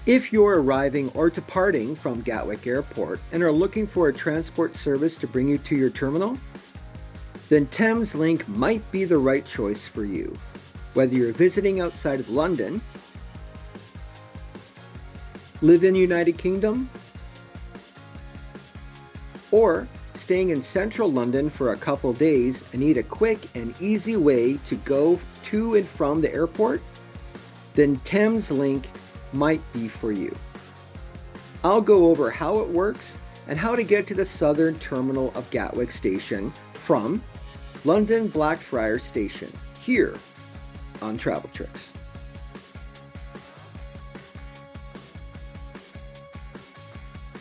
If you're arriving or departing from Gatwick Airport and are looking for a transport service to bring you to your terminal, then Thameslink might be the right choice for you. Whether you're visiting outside of London, live in the United Kingdom, or staying in central London for a couple days and need a quick and easy way to go to and from the airport, then Thameslink might be for you. I'll go over how it works and how to get to the southern terminal of Gatwick Station from London Blackfriars Station here on Travel Tricks.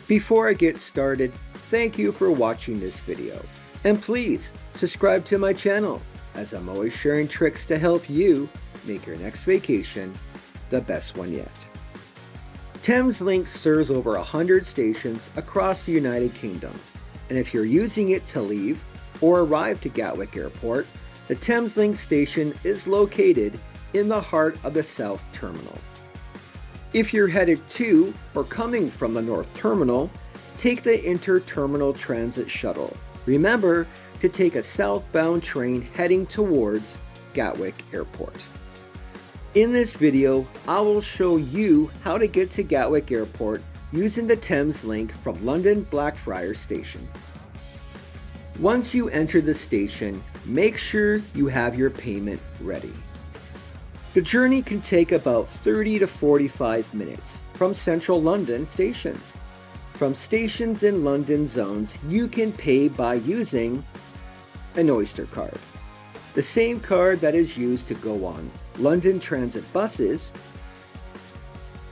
Before I get started, thank you for watching this video, and please subscribe to my channel as I'm always sharing tricks to help you make your next vacation the best one yet. Thameslink serves over 100 stations across the United Kingdom, and if you're using it to leave or arrive to Gatwick Airport, the Thameslink station is located in the heart of the South Terminal. If you're headed to or coming from the North Terminal, take the Inter-Terminal Transit Shuttle. Remember to take a southbound train heading towards Gatwick Airport. In this video, I will show you how to get to Gatwick Airport using the Thameslink from London Blackfriars Station. Once you enter the station, make sure you have your payment ready. The journey can take about 30 to 45 minutes from central London stations. From stations in London zones, you can pay by using an Oyster card, the same card that is used to go on London Transit buses,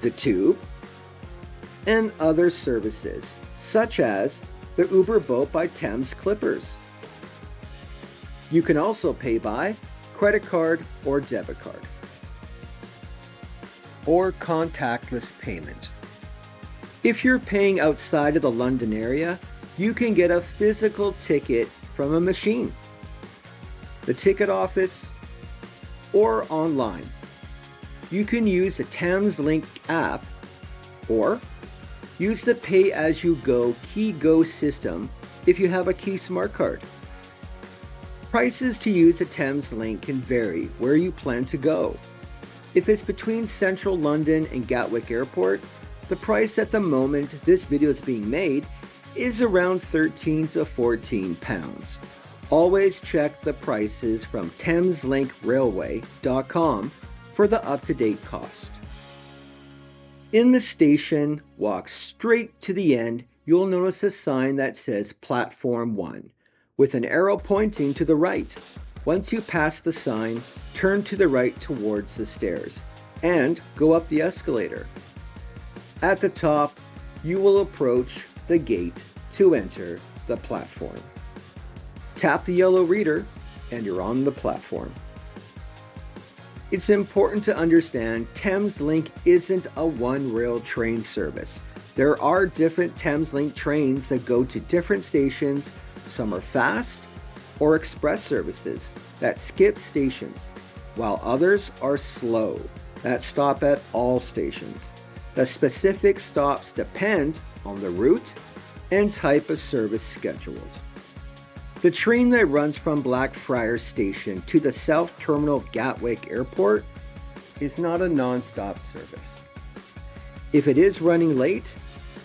the Tube, and other services, such as the Uber boat by Thames Clippers. You can also pay by credit card or debit card, or contactless payment. If you're paying outside of the London area, you can get a physical ticket from a machine, the ticket office, or online. You can use the Thameslink app or use the pay-as-you-go KeyGo system if you have a Key Smart card. Prices to use the Thameslink can vary where you plan to go. If it's between central London and Gatwick Airport, the price at the moment this video is being made is around £13 to £14. Always check the prices from thameslinkrailway.com for the up-to-date cost. In the station, walk straight to the end. You'll notice a sign that says Platform 1 with an arrow pointing to the right. Once you pass the sign, turn to the right towards the stairs and go up the escalator. At the top, you will approach the gate to enter the platform. Tap the yellow reader and you're on the platform. It's important to understand Thameslink isn't a one-rail train service. There are different Thameslink trains that go to different stations. Some are fast or express services that skip stations, while others are slow that stop at all stations. The specific stops depend on the route and type of service scheduled. The train that runs from Blackfriars Station to the South Terminal of Gatwick Airport is not a non-stop service. If it is running late,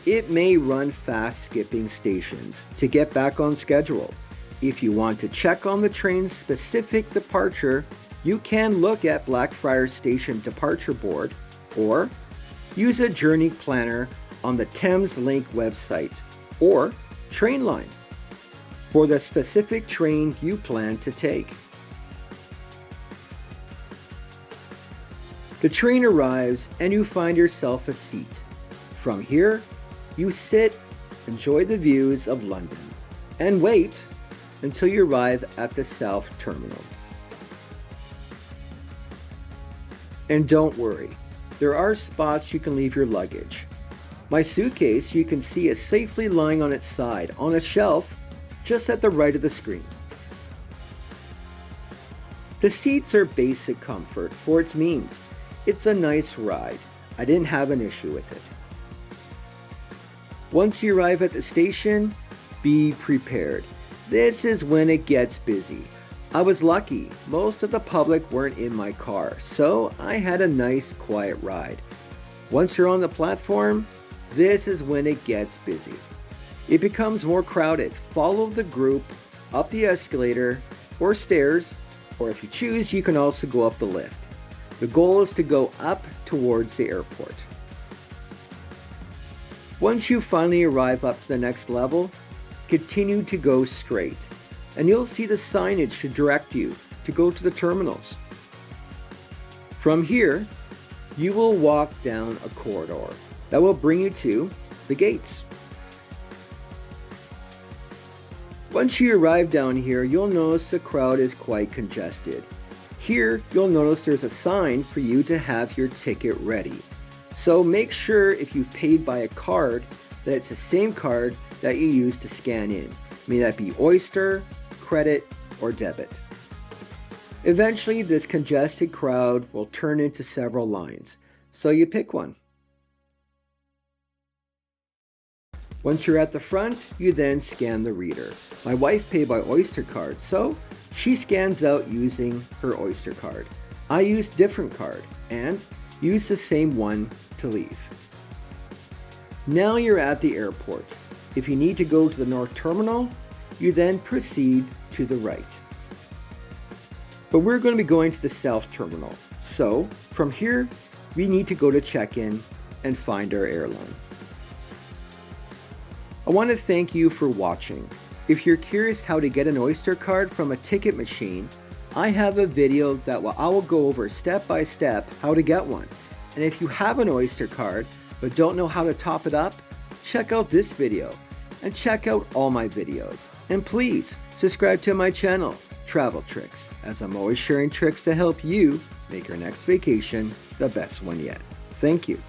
it may run fast skipping stations to get back on schedule. If you want to check on the train's specific departure, you can look at Blackfriars Station Departure Board or use a journey planner on the Thameslink website or Trainline for the specific train you plan to take. The train arrives and you find yourself a seat. From here, you sit, enjoy the views of London, and wait until you arrive at the South Terminal. And don't worry, there are spots you can leave your luggage. My suitcase you can see is safely lying on its side on a shelf just at the right of the screen. The seats are basic comfort for its means. It's a nice ride. I didn't have an issue with it. Once you arrive at the station, be prepared. This is when it gets busy. I was lucky, most of the public weren't in my car, so I had a nice quiet ride. Once you're on the platform, this is when it gets busy. It becomes more crowded. Follow the group up the escalator or stairs, or if you choose, you can also go up the lift. The goal is to go up towards the airport. Once you finally arrive up to the next level, continue to go straight, and you'll see the signage to direct you to go to the terminals. From here, you will walk down a corridor that will bring you to the gates. Once you arrive down here, you'll notice the crowd is quite congested. Here, you'll notice there's a sign for you to have your ticket ready. So make sure if you've paid by a card that it's the same card that you use to scan in. May that be Oyster, credit, or debit. Eventually, this congested crowd will turn into several lines, so you pick one. Once you're at the front, you then scan the reader. My wife paid by Oyster card, so she scans out using her Oyster card. I used different card and use the same one to leave. Now you're at the airport. If you need to go to the North Terminal, you then proceed to the right. But we're going to be going to the South Terminal. So from here, we need to go to check-in and find our airline. I want to thank you for watching. If you're curious how to get an Oyster card from a ticket machine, I have a video that I will go over step by step how to get one. And if you have an Oyster card but don't know how to top it up, check out this video and check out all my videos. And please subscribe to my channel, Travel Tricks, as I'm always sharing tricks to help you make your next vacation the best one yet. Thank you.